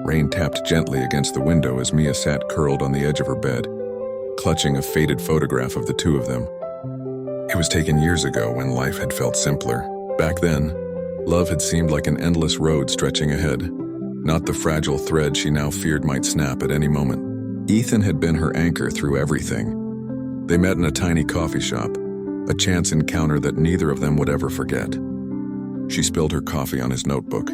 Rain tapped gently against the window as Mia sat curled on the edge of her bed, clutching a faded photograph of the two of them. It was taken years ago when life had felt simpler. Back then, love had seemed like an endless road stretching ahead, not the fragile thread she now feared might snap at any moment. Ethan had been her anchor through everything. They met in a tiny coffee shop, a chance encounter that neither of them would ever forget. She spilled her coffee on his notebook.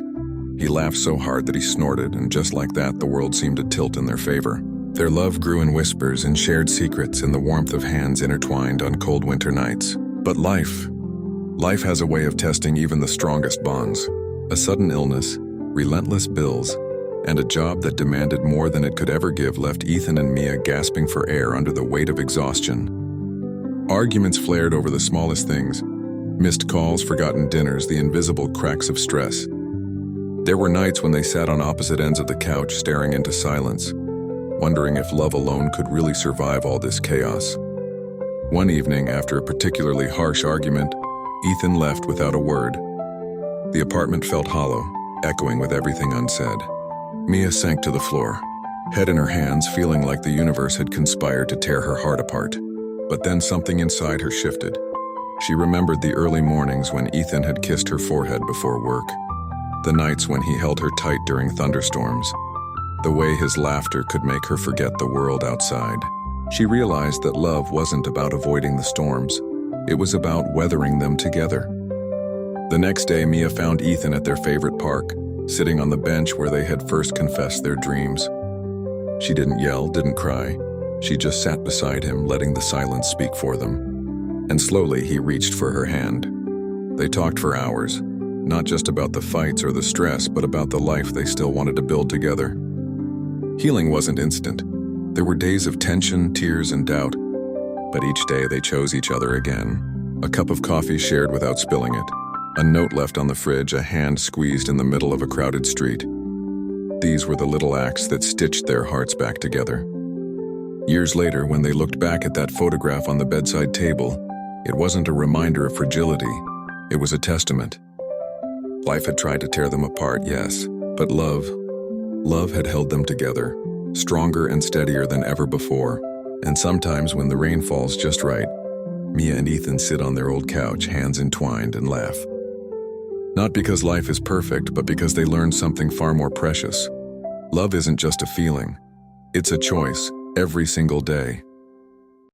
He laughed so hard that he snorted, and just like that, the world seemed to tilt in their favor. Their love grew in whispers and shared secrets in the warmth of hands intertwined on cold winter nights. But life has a way of testing even the strongest bonds. A sudden illness, relentless bills, and a job that demanded more than it could ever give left Ethan and Mia gasping for air under the weight of exhaustion. Arguments flared over the smallest things, missed calls, forgotten dinners, the invisible cracks of stress. There were nights when they sat on opposite ends of the couch staring into silence, wondering if love alone could really survive all this chaos. One evening, after a particularly harsh argument, Ethan left without a word. The apartment felt hollow, echoing with everything unsaid. Mia sank to the floor, head in her hands, feeling like the universe had conspired to tear her heart apart. But then something inside her shifted. She remembered the early mornings when Ethan had kissed her forehead before work, the nights when he held her tight during thunderstorms, the way his laughter could make her forget the world outside. She realized that love wasn't about avoiding the storms. It was about weathering them together. The next day, Mia found Ethan at their favorite park, sitting on the bench where they had first confessed their dreams. She didn't yell, didn't cry. She just sat beside him, letting the silence speak for them. And slowly, he reached for her hand. They talked for hours, not just about the fights or the stress, but about the life they still wanted to build together. Healing wasn't instant. There were days of tension, tears, and doubt. But each day they chose each other again. A cup of coffee shared without spilling it. A note left on the fridge, a hand squeezed in the middle of a crowded street. These were the little acts that stitched their hearts back together. Years later, when they looked back at that photograph on the bedside table, it wasn't a reminder of fragility. It was a testament. Life had tried to tear them apart, yes, but love had held them together, stronger and steadier than ever before. And sometimes when the rain falls just right, Mia and Ethan sit on their old couch, hands entwined, and laugh. Not because life is perfect, but because they learned something far more precious. Love isn't just a feeling. It's a choice, every single day.